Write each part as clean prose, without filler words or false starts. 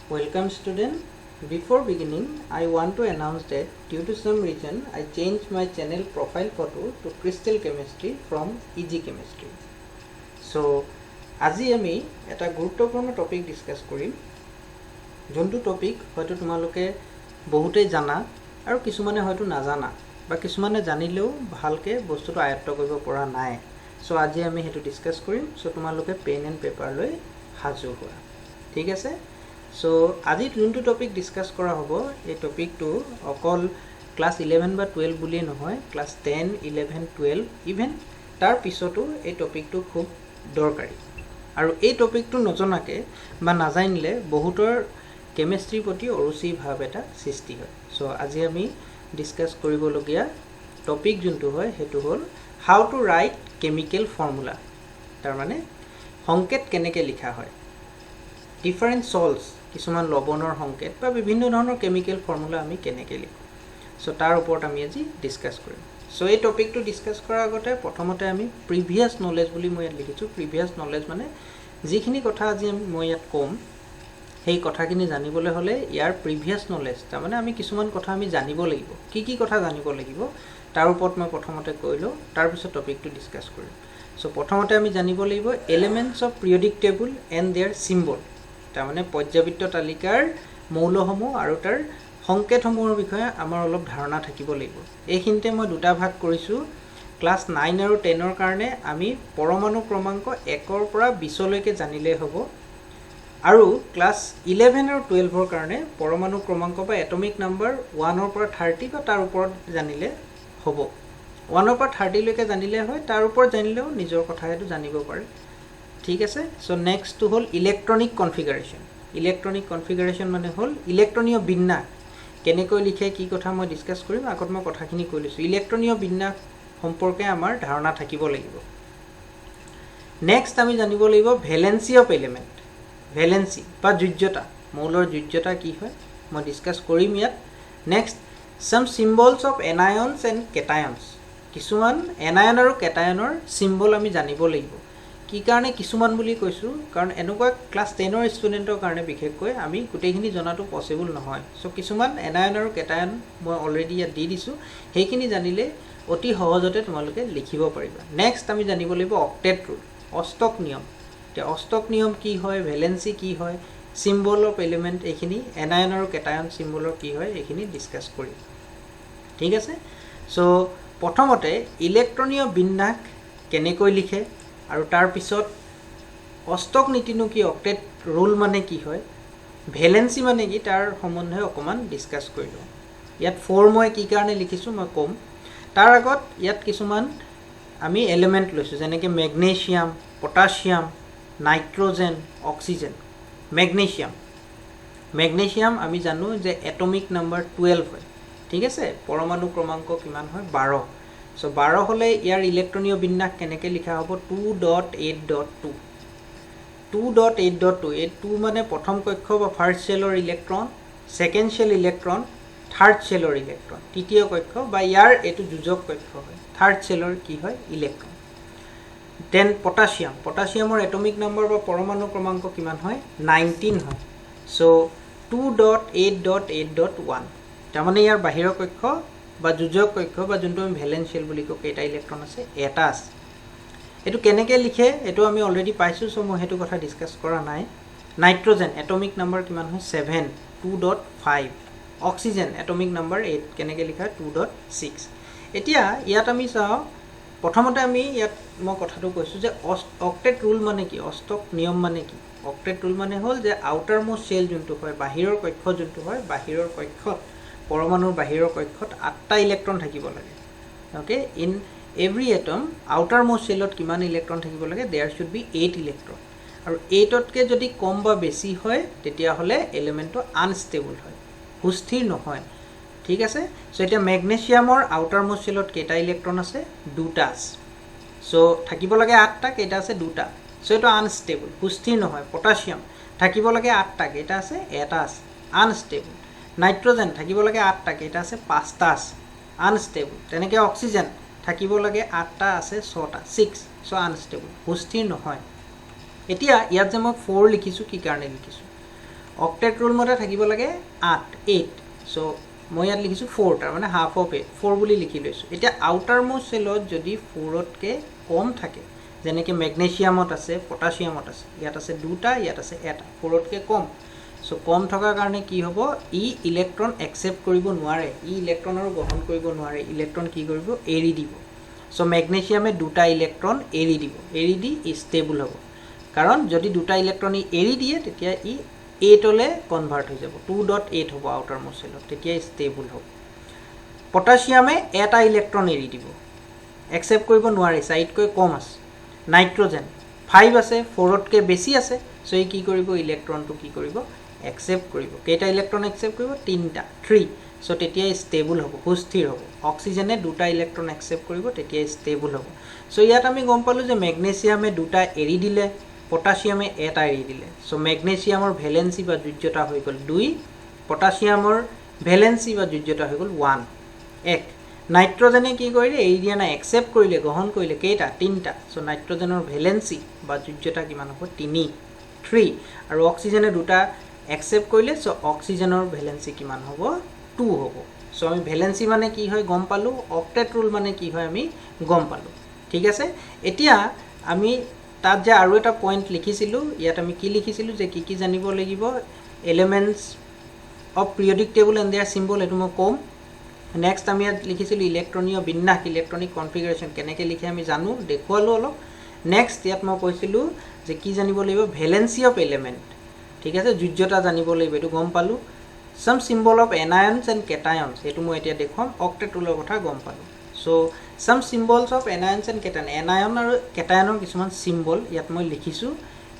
Welcome student. Before beginning, I want to announce that due to some reason, I changed my channel profile photo to Crystal Chemistry from Easy Chemistry. So, আজি আমি এটা গুৰুত্বপূৰ্ণ topic discuss কৰিম যোনটো topic হয়তো তোমালোকে বহুতেই জানা আৰু কিছুমানে হয়তো নাজানা বা কিছুমানে জানিলেও ভালকে বস্তুটো আয়ত্ত কৰিব পৰা নাই সো আজি আমি হেতু ডিসকাস কৰিম সো তোমালোকে পেন এণ্ড পেপাৰ লৈ হাজু হোৱা ঠিক আছে সো আজি যোনটো টপিক ডিসকাস কৰা হ'ব এই টপিকটো অকল ক্লাস 11 বা 12 বুলি নহয় ক্লাস 10 11 12 ইভেন তাৰ পিছতো এই টপিকটো খুব দৰকাৰী আৰু এই টপিকটো নজনাকে বা নাজানিলে বহুতৰ কেমিষ্ট্ৰি প্ৰতি অৰুচি ভাৱ এটা সৃষ্টি হয় সো আজি আমি ডিসকাস কৰিবলগীয়া টপিক যোনটো হয় হেতু হ'ল how to right chemical formula তাৰ মানে সংকেত কেনেকৈ লিখা হয় ডিফাৰেন্ট সল্টস কিছুমান লৱণৰ সংকেত বা বিভিন্ন ধৰণৰ কেমিক্যাল ফৰ্মুলা আমি কেনেকৈ লিখো সো তাৰ ওপৰত আমি আজি ডিসকাস কৰিম সো এই টপিকটো ডিসকাস কৰাৰ আগতে প্ৰথমতে আমি প্ৰিভিয়াস নলেজ বুলি মই লিখিছো প্ৰিভিয়াস নলেজ মানে যিখিনি কথা আজি মই ইয়াত কম সেই কথাখিনি জানিবলৈ হলে ইয়াৰ প্ৰিভিয়াস নলেজ তাৰ মানে আমি কিছুমান কথা আমি জানিব লাগিব কি কথা জানিব লাগিব তাৰ ওপৰত মই প্ৰথমতে কৈলো তাৰ পিছত টপিকটো ডিসকাস কৰিম সো প্ৰথমতে আমি জানিব লাগিব elements of periodic table and their symbol তাৰ মানে পৰ্যায়বৃত্ত তালিকাৰ মৌলসমূহ আৰু তাৰ সংকেতসমূহৰ বিষয়ে আমাৰ অলপ ধাৰণা থাকিব লাগিব এইখিনিতে মই দুটা ভাগ কৰিছো ক্লাস 9 আৰু 10 ৰ কাৰণে আমি পৰমাণু ক্ৰমাংক 1 ৰ পৰা 20 লৈকে জানিলে হ'ব আৰু ক্লাস 11 আৰু 12 ৰ কাৰণে পৰমাণু ক্ৰমাংক বা এটমিক নাম্বাৰ 1 ৰ পৰা 30 বা তাৰ ওপৰত জানিলে হ'ব 1 ৰ পৰা 30 লৈকে জানিলে হয় তাৰ ওপৰত জানিলেও নিজৰ কথা হেতু জানিব পাৰে ঠিক আছে সো নেক্সট টু হল ইলেক্ট্ৰনিক কনফিগাৰেশন মানে হল ইলেক্ট্ৰনীয় বিন্যাস কেনেকৈ লিখে কি কথা মই ডিসকাস কৰিম আগত মই কথাখিনি কৈ লৈছো ইলেক্ট্ৰনীয় বিন্যাস সম্পৰ্কে আমাৰ ধাৰণা থাকিব লাগিব নেক্সট আমি জানিব লাগিব ভ্যালেন্সি অফ এলিমেন্ট ভ্যালেন্সি বা যোজ্যতা মৌলৰ যোজ্যতা কি হয় মই ডিসকাস কৰিম ইয়াত next some symbols of anions and cations কিছুমান এনায়ন আৰু কেটায়নৰ সিম্বল আমি জানিব লাগিব কি কাৰণে কিছুমান বুলি কৈছো কাৰণ এনেকুৱা ক্লাস 10 ৰ ষ্টুডেন্টৰ কাৰণে বিশেষকৈ আমি গুটেইখিনি জনাটো পসিবল নহয় সো কিছুমান এনায়ন আৰু কেটায়ন মই অলৰেডি ইয়াত দি দিছো হেইখিনি জানিলে অতি সহজতে তোমালোকে লিখিব পাৰিবা নেক্সট আমি জানিব লাগিব অক্টেট ৰুল অষ্টক নিয়ম তে অষ্টক নিয়ম কি হয় ভ্যালেন্সি কি হয় সিম্বল অফ এলিমেন্ট এখিনি এনায়ন আৰু কেটায়ন সিম্বলৰ কি হয় এখিনি ডিসকাস কৰিম ঠিক আছে সো প্ৰথমতে ইলেক্ট্ৰনীয় বিন্যাস কেনেকৈ লিখে আৰু তাৰ পিছত অষ্টক নীতিনো কি অক্টেট ৰুল মানে কি হয় ভ্যালেন্সি মানে কি তাৰ সম্বন্ধে অকমান ডিসকাস কৰিলো ইয়াত 4 মই কি কাৰণে লিখিছো মই কম তাৰ আগত ইয়াত কিছুমান আমি এলিমেন্ট লৈছো যেনেকৈ magnesium potassium nitrogen oxygen magnesium আমি জানো যে এটমিক নাম্বাৰ 12 হয় ঠিক আছে পৰমাণু ক্ৰমাংক কিমান হয় 12 সো 12 হলে ইয়াৰ ইলেক্ট্ৰনীয় বিন্যাস কেনেকৈ লিখা হ'ব 2.8.2 2.8.2 এই 2 মানে প্ৰথম কক্ষ বা ফাৰ্স্ট শেলৰ electron second shell electron third শেলৰ ইলেক্ট্ৰন তৃতীয় কক্ষ বা ইয়াৰ এটো যোজক কক্ষ হয় থাৰ্ড শেলৰ কি হয় ইলেক্ট্ৰন দেন পটাছিয়ামৰ এটমিক নাম্বাৰ বা পৰমাণু ক্ৰমাংক কিমান হয় 19 হয় সো 2.8.8.1 তাৰমানে ইয়াৰ বাহিৰৰ কক্ষ বা যোজক কক্ষ বা যোনটো আমি ভ্যালেন্স শেল বুলি কওঁ কেইটা ইলেক্ট্ৰন আছে এটা আছে এটো কেনেকৈ লিখে এটো আমি অলৰেডি পাইছো সো মই হেতু কথা ডিসকাস কৰা নাই নাইট্ৰজেন এটমিক নাম্বাৰ কিমান হয় 7 2.5 অক্সিজেন এটমিক নাম্বাৰ 8 কেনেকৈ লিখা 2.6 এতিয়া ইয়াত আমি চাও প্ৰথমতে আমি ইয়াত মই কথাটো কৈছো যে অক্টেট ৰুল মানে কি অষ্টক নিয়ম মানে কি অক্টেট ৰুল মানে হল যে আউটাৰ মোস্ট শেল যোনটো হয় বাহিৰৰ কক্ষ যোনটো হয় বাহিৰৰ কক্ষত পৰমাণুৰ বাহিৰৰ কক্ষত 8টা ইলেক্ট্ৰন থাকিব লাগে okay in every atom outermost শেলত কিমান ইলেক্ট্ৰন থাকিব লাগে देयर শুড বি 8 ইলেক্ট্ৰন আৰু 8 তকৈ যদি কম বা বেছি হয় তেতিয়া হলে এলিমেন্টটো আনষ্টেবল হয় সুস্থিৰ নহয় ঠিক আছে সো এটা মেগনেছিয়ামৰ আউটাৰ মোস্ট শেলত কেটা ইলেক্ট্ৰন আছে দুটা আছে সো থাকিব লাগে 8টা কেটা আছে দুটা সো এটা আনষ্টেবল সুস্থিৰ নহয় পটাছিয়াম থাকিব লাগে 8টা কেটা আছে এটা আছে আনষ্টেবল নাইট্ৰজেন থাকিব লাগে 8টা কেটা আছে 5টা আছে আনষ্টেবল তেনেকৈ অক্সিজেন থাকিব লাগে 8টা আছে 6টা 6 সো আনষ্টেবল সুস্থিৰ নহয় এতিয়া ইয়াত যে মই 4 লিখিছো কি কাৰণে লিখিছো অক্টেট ৰুল মতে থাকিব লাগে 8 সো মই ইয়াত লিখিছো 4 তাৰ মানে হাফ অফ 4 বুলি লিখি লৈছো এতিয়া আউটাৰ মোস্ট সেলত যদি 4 তকে কম থাকে যেনেকৈ ম্যাগনেসিয়ামত আছে পটাসিয়ামত আছে ইয়াত আছে দুটা ইয়াত আছে এটা 4 তকে কম সো কম থকাৰ কাৰণে কি হ'ব ই ইলেক্ট্ৰন একসেপ্ট কৰিব নোৱাৰে ই ইলেক্ট্ৰনৰ গ্ৰহণ কৰিব নোৱাৰে ইলেক্ট্ৰন কি কৰিব এৰি দিব সো ম্যাগনেসিয়ামে দুটা ইলেক্ট্ৰন এৰি দিব এৰি দি ষ্টেবল হ'ব কাৰণ যদি দুটা ইলেক্ট্ৰন এৰি দিয়ে তেতিয়া ই 8 লে কনভাৰ্ট হৈ যাব 2.8 হ'ব আউটাৰ মোস্ট সেলত তেতিয়া ষ্টেবল হ'ব পটাসিয়ামে এটা ইলেক্ট্ৰন এৰি দিব একসেপ্ট কৰিব নোৱাৰে সাইডকৈ কম আছে নাইট্ৰজেন 5 আছে 4 তকে বেছি আছে সো ই কি কৰিব ইলেক্ট্ৰনটো কি কৰিব একসেপ্ট কৰিব কেইটা ইলেক্ট্ৰন একসেপ্ট কৰিব 3টা 3 সো তেতিয়া ষ্টেবল হ'ব সুস্থিৰ হ'ব অক্সিজেনে দুটা ইলেক্ট্ৰন একসেপ্ট কৰিব তেতিয়া ষ্টেবল হ'ব সো ইয়াত আমি গম পালো যে ম্যাগনেসিয়ামে দুটা এৰি দিলে পটাসিয়ামে এটা এৰি দিলে সো ম্যাগনেসিয়ামৰ ভ্যালেন্সি বা যোজ্যতা হৈ গল 2 পটাসিয়ামৰ ভ্যালেন্সি বা যোজ্যতা হৈ গল 1 এক নাইট্ৰজেনে কি কৰিলে এৰি দিয়া না একসেপ্ট কৰিলে গ্ৰহণ কৰিলে কেইটা 3টা সো নাইট্ৰজেনৰ ভ্যালেন্সি বা যোজ্যতা কিমান হ'ব 3 আৰু অক্সিজেনে দুটা একসেপ্ট কৰিলে সো অক্সিজেনৰ ভ্যালেন্সি কিমান হ'ব 2 হ'ব সো আমি ভ্যালেন্সি মানে কি হয় গম পালো অক্টেট ৰুল মানে কি হয় আমি গম পালো ঠিক আছে এতিয়া আমি তাত যে আৰু এটা পইণ্ট লিখিছিলো ইয়াত আমি কি লিখিছিলো যে কি জানিব লাগিব elements of periodic table and their symbol এটো মই কম নেক্সট আমি ইয়াত লিখিছিলো ইলেক্ট্ৰনীয় বিন্যাস ইলেক্ট্ৰনিক কনফিগাৰেশন কেনেকৈ লিখে আমি জানো দেখুৱালো অলপ নেক্সট ইয়াত মই কৈছিলো যে কি জানিব লাগিব ভ্যালেন্সি অফ এলিমেন্ট ঠিক আছে যোজ্যতা জানিব লাগিব এটো গম পালো some symbol of anions and cations এটো মই এতিয়া দেখুৱাম অক্টেট ৰুলৰ কথা গম পালো so some symbols of anions and cation anion আৰু cationৰ কিছুমান সিম্বল ইয়াত মই লিখিছো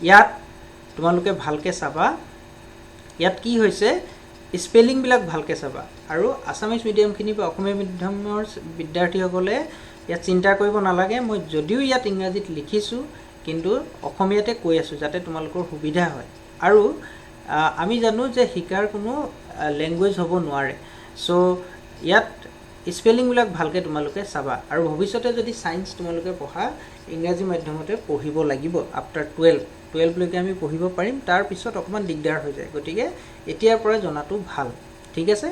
ইয়াত তোমালোকে ভালকে চাবা ইয়াত কি হৈছে স্পেলিং বিলাক ভালকে চাবা আৰু আসামিজ মিডিয়াম খিনি বা অসমীয়া মিডিয়ামৰ বিদ্যাৰ্থীসকলে ইয়াত চিন্তা কৰিব নালাগে মই যদিও ইয়াত ইংৰাজীত লিখিছো কিন্তু অসমীয়াতে কৈ আছো যাতে তোমালোকৰ সুবিধা হয় আৰু আমি জানো যে শিকাৰ কোনো ল্যাঙ্গুৱেজ হ'ব নোৱাৰে সো ইয়াত স্পেলিং বিলাক ভালকে তোমালোকে চাবা আৰু ভৱিষ্যতে যদি সায়েন্স তোমালোকে পঢ়া ইংৰাজী মাধ্যমতে পঢ়িব লাগিব আফটাৰ 12 লৈকে আমি পঢ়িব পাৰিম তাৰ পিছত অকমান দিগদাৰ হৈ যায় গতিকে এতিয়াৰ পৰা জনাটো ভাল ঠিক আছে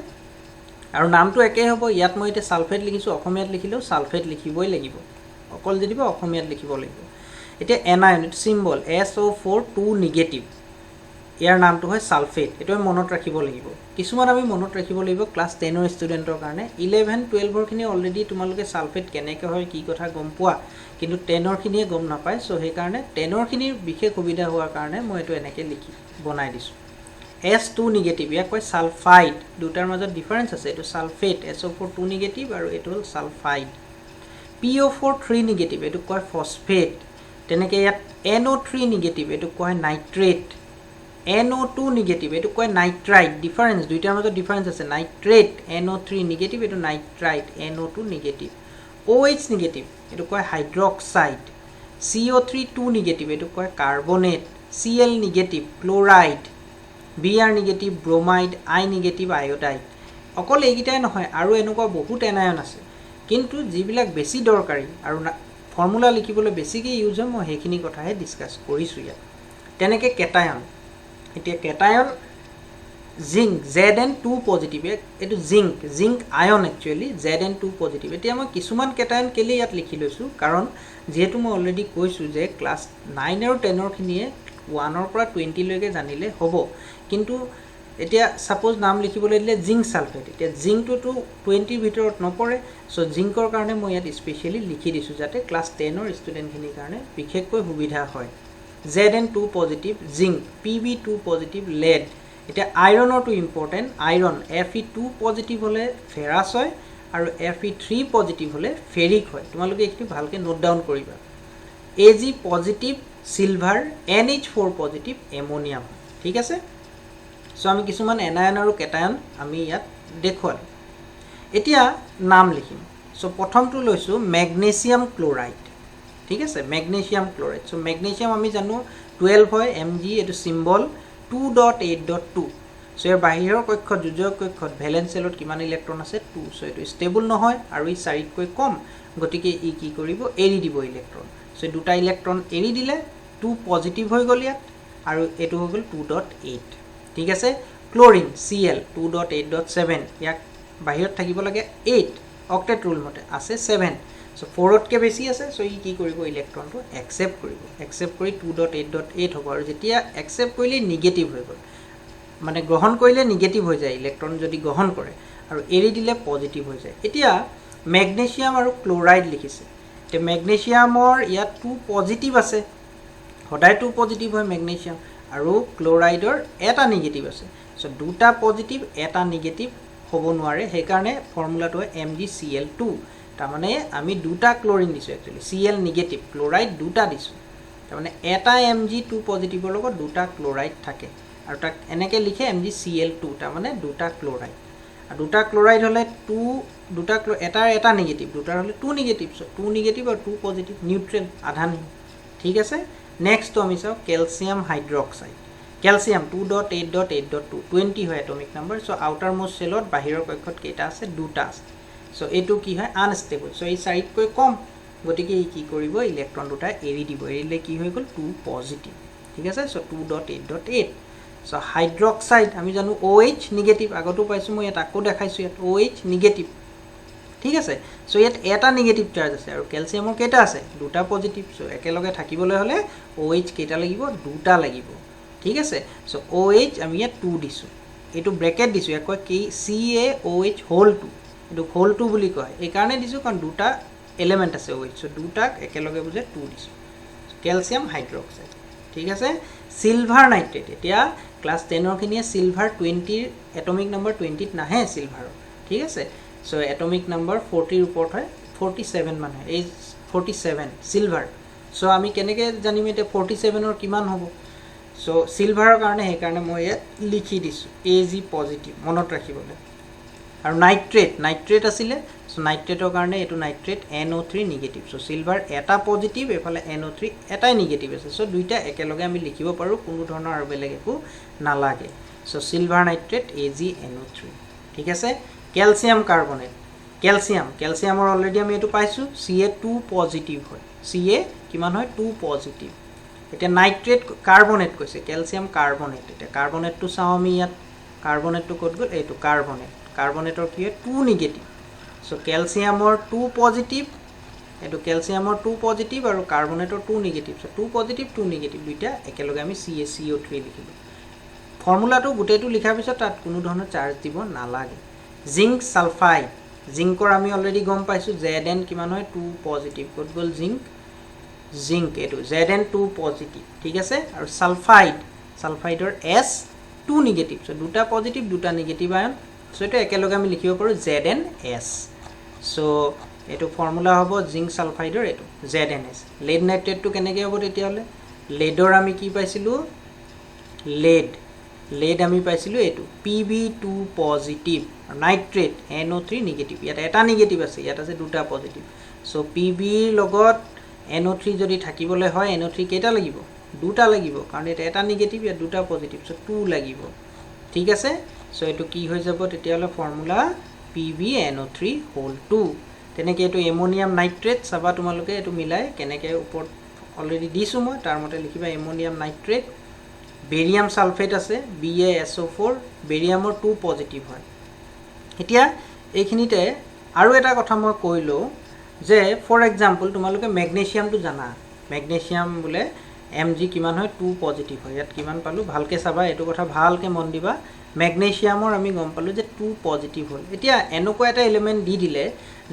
আৰু নামটো একে হ'ব ইয়াত মই এটা সালফেট লিখিছো অসমীয়াত লিখিলেও সালফেট লিখিবই লাগিব অকল যদিবা অসমীয়াত লিখিব লাগিব এটা এনায়ন সিম্বল SO4 2 নেগেটিভ ইয়াৰ নামটো হয় সালফেট এটো মনত ৰাখিব লাগিব কিছুমান আমি মনত ৰাখিব লাগিব ক্লাস 10 ৰ ষ্টুডেন্টৰ কাৰণে 11 12 ৰ খিনি অলৰেডি তোমালোকে সালফেট কেনেকৈ হয় কি কথা গম পোৱা কিন্তু 10 ৰ খিনিয়ে গম নাপায় সো সেই কাৰণে 10 ৰ খিনিৰ বিশেষ সুবিধা হোৱাৰ কাৰণে মই এটো এনেকৈ লিখি বনাই দিছো S2 নেগেটিভ ইয়াক কয় সালফাইড দুটাৰ মাজত ডিফাৰেন্স আছে এটো সালফেট SO4 2 নেগেটিভ আৰু এটো হল সালফাইড PO4 3 নেগেটিভ এটো কয় ফসফেট তেনেকৈ ইয়াত NO3 নেগেটিভ এটো কয় নাইট্ৰেট NO2 নেগেটিভ এটো কয় নাইট্ৰাইট ডিফাৰেন্স দুইটাৰ মাজত ডিফাৰেন্স আছে নাইট্ৰেট NO3 নেগেটিভ এটো nitrite NO2 negative OH negative এটো কয় হাইড্ৰক্সাইড CO3 2 নেগেটিভ এটো কয় carbonate Cl negative chloride Br negative bromide I negative iodide অকল এইগিটাই নহয় আৰু এনেকুৱা বহুত এনায়ন আছে কিন্তু যিবিলাক বেছি দৰকাৰী আৰু ফৰ্মুলা লিখিবলৈ বেছিকৈ ইউজ হয় মই হেখিনি কথাহে ডিসকাস কৰিছো ইয়াত তেনেকৈ কেটায়ন এতিয়া কেটায়ন জিংক Zn2 পজিটিভ এটো জিংক আয়ন একচুয়ালি Zn2 পজিটিভ এতিয়া মই কিছুমান কেটায়ন কেলে ইয়াত লিখি লৈছো কাৰণ যেহেতু মই অলৰেডি কৈছো যে ক্লাস 9 আৰু 10 ৰ খিনিয়ে 1 ৰ পৰা 20 লৈকে জানিলে হ'ব কিন্তু এতিয়া সাপোজ নাম লিখিবলৈ দিলে জিংক সালফেট এতিয়া জিংকটো 20 ভিতৰত নপৰে সো জিংকৰ কাৰণে মই ইয়াত স্পেশালি লিখি দিছো যাতে ক্লাস 10 ৰ ষ্টুডেন্ট খিনিৰ কাৰণে বিশেষকৈ সুবিধা হয় Zn2 positive zinc Pb2 positive lead এটা আইৰনৰ too important iron Fe2 positive হলে ফেৰাছ হয় আৰু Fe3 পজিটিভ হলে ফেৰিক হয় তোমালোকে এইটো ভালকে নোট ডাউন কৰিবা Ag positive silver NH4 positive ammonium ঠিক আছে সো আমি কিছুমান এনায়ন আৰু কেটায়ন আমি ইয়াত দেখুৱালো এতিয়া নাম লিখিম সো প্ৰথমটো লৈছো ম্যাগনেসিয়াম ক্লোৰাইড ঠিক আছে ম্যাগনেসিয়াম ক্লোৰাইড সো ম্যাগনেসিয়াম আমি জানো 12 হয় Mg এটো সিম্বল 2.8.2 সো এর বাহিৰৰ কক্ষত যোজক কক্ষত ভ্যালেন্স সেলত কিমান ইলেক্ট্ৰন আছে 2 সো এটো ষ্টেবল নহয় আৰু ই 4 কৈ কম গতিকে ই কি কৰিব এৰি দিব ইলেক্ট্ৰন সো দুটা ইলেক্ট্ৰন এৰি দিলে 2 পজিটিভ হৈ গল ইয়াত আৰু এটো হৈ গল 2.8 ঠিক আছে ক্লোৰিন Cl 2.8.7 ইয়াক বাহিৰত থাকিব লাগে 8 অক্টেট ৰুল মতে আছে 7 সো 4 তকৈ বেছি আছে সো ই কি কৰিব ইলেক্ট্ৰনটো একসেপ্ট কৰিব একসেপ্ট কৰি 2.8.8 হ'ব আৰু যেতিয়া একসেপ্ট কৰিলে নিগেটিভ হৈ গ'ল মানে গ্ৰহণ কৰিলে নিগেটিভ হৈ যায় ইলেক্ট্ৰন যদি গ্ৰহণ কৰে আৰু এৰি দিলে পজিটিভ হৈ যায় এতিয়া মেগনেছিয়াম আৰু ক্লোৰাইড লিখিছে তে মেগনেছিয়ামৰ ইয়াত 2 পজিটিভ আছে সদায় 2 পজিটিভ হয় মেগনেছিয়াম আৰু ক্লোৰাইডৰ এটা নিগেটিভ আছে সো দুটা পজিটিভ এটা নিগেটিভ হ'ব নোৱাৰে সেই কাৰণে ফৰ্মুলাটো হয় MgCl2 তাৰ মানে আমি দুটা ক্লোৰিন দিছো একচুয়ালি Cl নিগেটিভ ক্লোৰাইড দুটা দিছো তাৰ মানে এটা Mg2 পজিটিভৰ লগত দুটা ক্লোৰাইড থাকে আৰু তাক এনেকে লিখে MgCl2 তাৰ মানে দুটা ক্লোৰাইড আৰু দুটা ক্লোৰাইড হলে 2 দুটা এটা নিগেটিভ দুটা হলে 2 নিগেটিভ সো 2 নিগেটিভ আৰু 2 পজিটিভ নিউট্ৰেল আধান ঠিক আছে নেক্সট তো আমি চাও ক্যালসিয়াম হাইড্ৰক্সাইড ক্যালসিয়াম 2.8.8.2 20 হয় atomic number so outer most সেলত বাহিৰৰ কক্ষত কেইটা আছে দুটা আছে সো এটো কি হয় আনস্টেবল সো এই সাইডকৈ কম গতিকে ই কি কৰিব ইলেক্ট্ৰন দুটা এৰি দিব এৰিলে কি হৈ গল 2 পজিটিভ ঠিক আছে সো 2.8.8 সো হাইড্ৰক্সাইড আমি জানো OH নিগেটিভ আগতো পাইছো মই এটা আকৌ দেখাইছো ইয়াত OH নিগেটিভ ঠিক আছে সো ইয়াত এটা নিগেটিভ চাৰ্জ আছে আৰু ক্যালসিয়ামৰ কেইটা আছে দুটা পজিটিভ সো একেলগে থাকিবলৈ হলে OH কেইটা লাগিব দুটা লাগিব ঠিক আছে সো OH আমি ইয়াত 2 দিছো এটো ব্ৰেকেট দিছো ইয়াক কয় কি CaOH হোল 2 এটো হোল 2 বুলি কয় এই কাৰণে দিছো কাৰণ দুটা এলিমেন্ট আছে OH সো দুটাক একেলগে বুজে 2 দিছো ক্যালসিয়াম হাইড্ৰক্সাইড ঠিক আছে সিলভাৰ নাইট্ৰেট এতিয়া ক্লাস 10 ৰ খিনিয়ে সিলভাৰ 20 এটমিক নাম্বাৰ 20 ত নাহে সিলভাৰ ঠিক আছে সো এটমিক নাম্বাৰ 40 ৰ ওপৰত হয় 47 মানে এই 47 সিলভাৰ সো আমি কেনেকে জানিম এটা 47 ৰ কিমান হ'ব সো সিলভাৰৰ কাৰণে সেই কাৰণে মই লিখি দিছো Ag পজিটিভ মনত ৰাখিবলৈ আৰু নাইট্ৰেট আছিলে সো নাইট্ৰেটৰ কাৰণে এটো nitrate NO3 negative so silver এটা পজিটিভ এফালে NO3 এটাই নিগেটিভ আছে সো দুইটা একেলগে আমি লিখিব পাৰো কোনো ধৰণৰ আৰু বেলেগ একো নালাগে সো সিলভাৰ নাইট্ৰেট AgNO3 ঠিক আছে ক্যালসিয়াম কাৰ্বনেট ক্যালসিয়ামৰ অলৰেডি আমি এটো পাইছো Ca2 পজিটিভ হয় Ca কিমান হয় 2 পজিটিভ এটা নাইট্ৰেট কাৰ্বনেট কৈছে ক্যালসিয়াম কাৰ্বনেট এটা কাৰ্বনেটটো চাও আমি ইয়াত কাৰ্বনেটটো ক'ত গ'ল এইটো কাৰ্বনেটৰ কি হয় 2 নিগেটিভ সো ক্যালসিয়ামৰ 2 পজিটিভ এটো ক্যালসিয়ামৰ 2 পজিটিভ আৰু কাৰ্বনেটৰ 2 নিগেটিভ সো 2 পজিটিভ 2 নিগেটিভ দুইটা একেলগে আমি CaCO3 লিখিলো ফৰ্মুলাটো গুটেটো লিখাৰ পিছত তাত কোনো ধৰণৰ চাৰ্জ দিব নালাগে জিংক সালফাইড জিংকৰ আমি অলৰেডি গম পাইছো Zn কিমান হয় 2 পজিটিভ ক'ত গ'ল জিংক এটো Zn2 পজিটিভ ঠিক আছে আৰু সালফাইডৰ S2 নিগেটিভ সো দুটা পজিটিভ দুটা নিগেটিভ আয়ন সো এটো একেলগে আমি লিখিব পাৰো ZnS সো এটো ফৰ্মুলা হ'ব জিংক সালফাইডৰ এটো ZnS lead নাইট্ৰেটটো কেনেকৈ হ'ব তেতিয়া হলে leadৰ আমি কি পাইছিলো lead আমি পাইছিলো এটো Pb2 positive nitrate NO3 negative ইয়াত এটা নিগেটিভ আছে ইয়াত আছে দুটা পজিটিভ সো Pb লগত NO3 যদি থাকিবলৈ হয় NO3 কেইটা লাগিব দুটা লাগিব কাৰণ এটা নিগেটিভ ইয়াত দুটা পজিটিভ সো 2 লাগিব ঠিক আছে সো এটো কি হৈ যাব তেতিয়া হলে ফৰ্মুলা PbNO3 হোল 2 তেনেকে এটো এমোনিয়াম নাইট্ৰেট চাবা তোমালোকে এটো মিলাই কেনেকে ওপৰত অলৰেডি দিছো মই তাৰ মতে লিখিবা এমোনিয়াম নাইট্ৰেট বেৰিয়াম সালফেট আছে BaSO4 বেৰিয়ামৰ 2 পজিটিভ হয় এতিয়া এইখিনিতে আৰু এটা কথা মই কৈলো যে ফৰ এক্সাম্পল তোমালোকে ম্যাগনেছিয়ামটো জানা ম্যাগনেছিয়াম বলে Mg কিমান হয় 2 পজিটিভ হয় ইয়াত কিমান পালো ভালকে চাবা এটো কথা ভালকে মন দিবা ম্যাগনেছিয়ামৰ আমি গম পালো যে 2 পজিটিভ হ'ল এতিয়া এনেকুৱা এটা এলিমেন্ট দি দিলে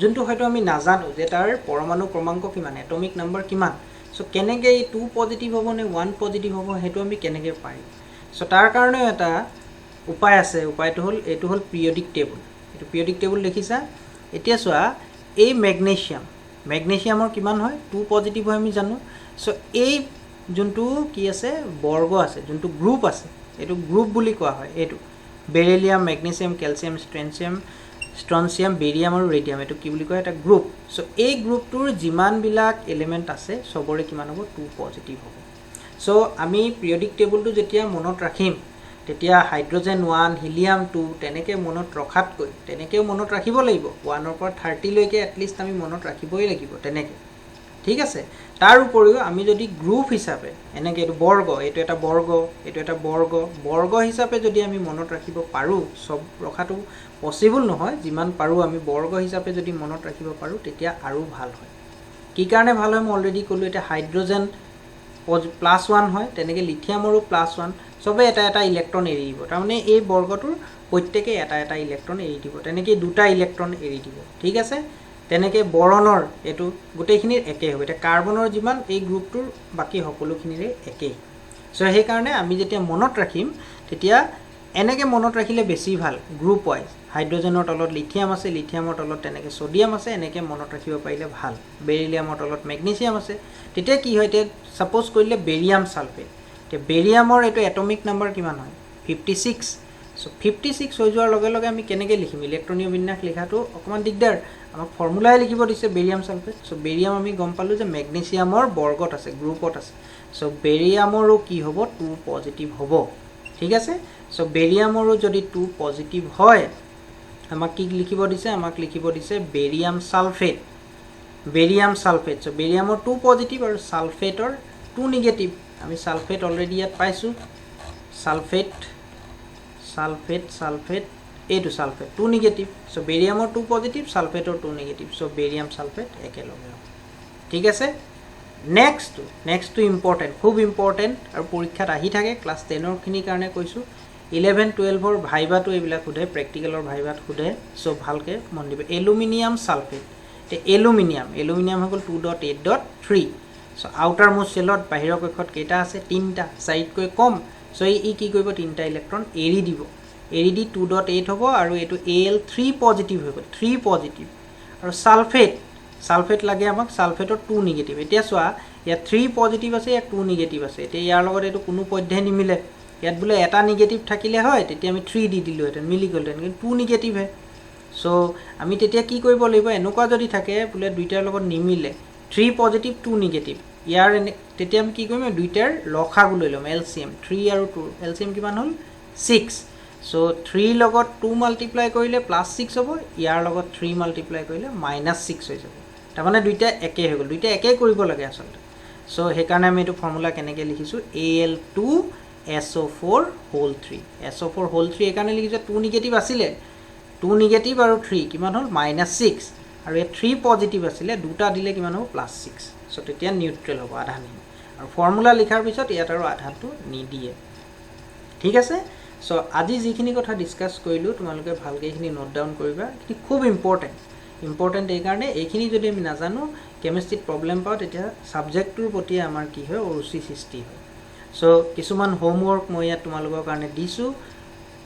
যোনটো হয়তো আমি নাজানো যে তাৰ পৰমাণু ক্ৰমাংক কিমান এটমিক নাম্বাৰ কিমান সো কেনেকে এই 2 পজিটিভ হ'ব নে 1 পজিটিভ হ'ব হেতু আমি কেনেকে পাৰিম সো তাৰ কাৰণে এটা উপায় আছে উপায়টো হ'ল এটো হ'ল পিৰিয়ডিক টেবুল এটো পিৰিয়ডিক টেবুল দেখিছা এতিয়া চোৱা এই ম্যাগনেছিয়ামৰ কিমান হয় 2 পজিটিভ হয় আমি জানো সো এই যোনটো কি আছে বৰ্গ আছে যোনটো গ্ৰুপ আছে এটো গ্ৰুপ বুলি কোৱা হয় এটো বেৰিলিয়াম ম্যাগনেছিয়াম ক্যালসিয়াম স্ট্ৰনচিয়াম বেৰিয়াম আৰু ৰেডিয়াম এটো কি বুলি কয় এটা গ্ৰুপ সো এই গ্ৰুপটোৰ যিমান বিলাক এলিমেন্ট আছে সবৰে কিমান হ'ব 2 পজিটিভ হ'ব সো আমি পিৰিয়ডিক টেবুলটো যেতিয়া মনত ৰাখিম তেতিয়া হাইড্ৰোজেন 1 হিলিয়াম 2 তেনেকে মনত ৰখাতকৈ তেনেকেও মনত ৰাখিব লাগিব 1 ৰ পৰা 30 লৈকে এট লিষ্ট আমি মনত ৰাখিবই লাগিব তেনেকে ঠিক আছে তাৰ উপৰিও আমি যদি গ্ৰুপ হিচাপে এনেকে এটো বৰ্গ এটো এটা বৰ্গ এটো এটা বৰ্গ বৰ্গ হিচাপে যদি আমি মনত ৰাখিব পাৰো সব ৰখাটো পসিবল নহয় যিমান পাৰো আমি বৰ্গ হিচাপে যদি মনত ৰাখিব পাৰো তেতিয়া আৰু ভাল হয় কি কাৰণে ভাল হয় মই অলৰেডি কলো এটা হাইড্ৰোজেন +1 হয় তেনেকে লিথিয়ামৰো +1 সবে এটা এটা ইলেক্ট্ৰন এৰি দিব তাৰমানে এই বৰ্গটোৰ প্ৰত্যেককে এটা এটা ইলেক্ট্ৰন এৰি দিব তেনেকে দুটা ইলেক্ট্ৰন এৰি দিব ঠিক আছে তেনেকে বৰণৰ এটো গোটেইখিনিৰ একে হ'ব এটা কাৰ্বনৰ যিমান এই গ্ৰুপটোৰ বাকি সকলোখিনিৰে একে সো সেই কাৰণে আমি যেতিয়া মনত ৰাখিম তেতিয়া এনেকে মনত ৰাখিলে বেছি ভাল গ্ৰুপ ওয়াইজ হাইড্ৰোজেনৰ তলত লিথিয়াম আছে লিথিয়ামৰ তলত তেনেকে সোডিয়াম আছে এনেকে মনত ৰাখিব পাৰিলে ভাল বেৰিলিয়ামৰ তলত মেগনেছিয়াম আছে তেতিয়া কি হয় তে সাপোজ কৰিলে বেৰিয়াম সালফেট তে বেৰিয়ামৰ এটো এটমিক নম্বৰ কিমান হয় 56 সো 56 হৈ যোৱাৰ লগে লগে আমি কেনেকে লিখিম ইলেক্ট্ৰনীয় বিন্যাস লিখাটো অকমান দিগদাৰ আমাক ফৰ্মুলাই লিখিব দিছে বেৰিয়াম সালফেট সো বেৰিয়াম আমি গম পালো যে মেগনেছিয়ামৰ বৰ্গত আছে গ্ৰুপত আছে সো বেৰিয়ামৰো কি হ'ব 2 পজিটিভ হ'ব ঠিক আছে সো বেৰিয়ামৰো যদি 2 পজিটিভ হয় আমাক কি লিখিব দিছে আমাক লিখিব দিছে বেৰিয়াম সালফেট সো বেৰিয়ামৰ 2 পজিটিভ আৰু সালফেটৰ 2 নিগেটিভ আমি সালফেট অলৰেডি ইয়াত পাইছো সালফেট এটো সালফেট 2 নিগেটিভ সো বেৰিয়ামৰ 2 পজিটিভ সালফেটৰ 2 নিগেটিভ সো বেৰিয়াম সালফেট একেলগে ঠিক আছে নেক্সট টু ইম্পৰ্টেন্ট খুব ইম্পৰ্টেন্ট আৰু পৰীক্ষাত আহি থাকে ক্লাস 10 ৰ খিনি কাৰণে কৈছো 11 12 ৰ ভাইবাটো এইবিলাক খুদে প্ৰেক্টিকেলৰ ভাইবাত খুদে সো ভালকে মন দিবে এলুমিনিয়াম সালফেট তে এলুমিনিয়াম হল 2.8.3 সো আউটাৰ মোস্ট শেলত বাহিৰৰ কক্ষত কেটা আছে 3টা সাইডকৈ কম সো ই কি কৰিব 3টা ইলেক্ট্ৰন এৰি দিব এৰি দি 2.8 হ'ব আৰু এটো Al3 পজিটিভ হৈ গল 3 পজিটিভ আৰু সালফেট লাগে আমাক সালফেটৰ 2 নিগেটিভ এতিয়া সোয়া ইয়া 3 পজিটিভ আছে ইয়া 2 নিগেটিভ আছে এতিয়া ইয়াৰ লগত এটো কোনো পধ্যে নিমিলে ইয়াত বুলে এটা নিগেটিভ থাকিলে হয় তেতিয়া আমি 3 দি দিলো হেতেন মিলি গলতেন কিন্তু 2 নিগেটিভ হে সো আমি তেতিয়া কি কৰিব লাগিব এনেকুৱা যদি থাকে বুলে দুইটাৰ লগত নিমিলে 3 পজিটিভ 2 নিগেটিভ ইয়াৰ তেতিয়া আমি কি কৰিম দুইটাৰ লসাগু লৈ লম এলসিএম 3 আৰু 2 এলসিএম কিমান হল 6 সো 3 লগত 2 মাল্টিপ্লাই কৰিলে +6 হ'ব ইয়াৰ লগত 3 মাল্টিপ্লাই কৰিলে -6 হৈ যাব তাৰ মানে দুইটা একে হৈ গল দুইটা একে কৰিব লাগে আসলে সো হে কাৰণে আমি এটো ফৰ্মুলা কেনেকে লিখিছো Al2SO4 SO4 এই কাৰণে লিখিছো 2 নিগেটিভ আছিল 2 নিগেটিভ আৰু 3 কিমান হল -6 আৰু এ 3 পজিটিভ আছিল দুটা দিলে কিমান হ'ব +6 সো তেতিয়া নিউট্ৰেল হ'ব আধা নি আৰু ফৰ্মুলা লিখাৰ পিছত ইয়াত আৰু আধাটো নি দিয়ে ঠিক আছে সো আজি যিখিনি কথা ডিসকাস কৰিলো তোমালোকে ভালকৈ এইখিনি নোট ডাউন কৰিবা এটি খুব ইম্পৰ্টেন্ট এই কাৰণে এইখিনি যদি আমি নাজানো কেমিষ্ট্ৰিত প্ৰবলেম পাও তেতিয়া সাবজেক্টৰ প্ৰতি আমাৰ কি হয় অৰুচি সৃষ্টি হয় সো কিছুমান হোমৱৰ্ক মই ইয়াত তোমালোকৰ কাৰণে দিছো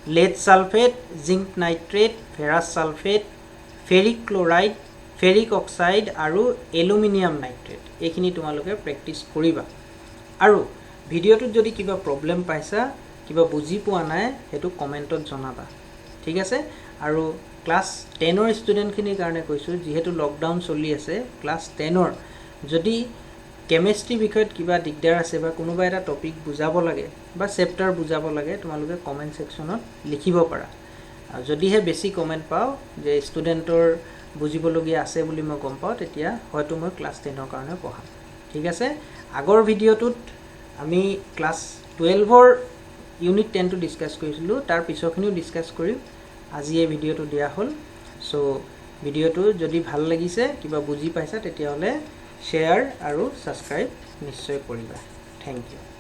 lead sulfate zinc nitrate ferrous sulfate ferric chloride ferric oxide আৰু aluminum nitrate এইখিনি তোমালোকে প্ৰেক্টিস কৰিবা আৰু ভিডিওটোত যদি কিবা প্ৰবলেম পাইছা কিবা বুজি পোৱা নাই হেতু কমেন্টত জনাবা ঠিক আছে আৰু ক্লাস 10 ৰ ষ্টুডেন্টখিনিৰ কাৰণে কৈছো যেহেতু লকডাউন চলি আছে ক্লাস 10 ৰ যদি কেমিষ্ট্ৰি বিষয়ত কিবা দিগদাৰ আছে বা কোনোবা এটা টপিক বুজাব লাগে বা চেপ্টাৰ বুজাব লাগে তোমালোকে কমেন্ট সেকশনত লিখিব পাৰা আৰু যদিহে বেছি কমেন্ট পাও যে ষ্টুডেন্টৰ বুজিবলগীয়া আছে বুলি মই গম পাও তেতিয়া হয়তো মই ক্লাস 10 ৰ কাৰণে পঢ়াম ঠিক আছে আগৰ ভিডিওটোত আমি ক্লাস 12 ৰ ইউনিট 10 টো ডিসকাস কৰিছিলো তাৰ পিছৰখিনিও ডিসকাস কৰিম আজি এই ভিডিওটো দিয়া হল সো ভিডিওটো যদি ভাল লাগিছে কিবা বুজি পাইছা তেতিয়া হলে share আৰু subscribe নিশ্চয় কৰিবা থ্যাংক ইউ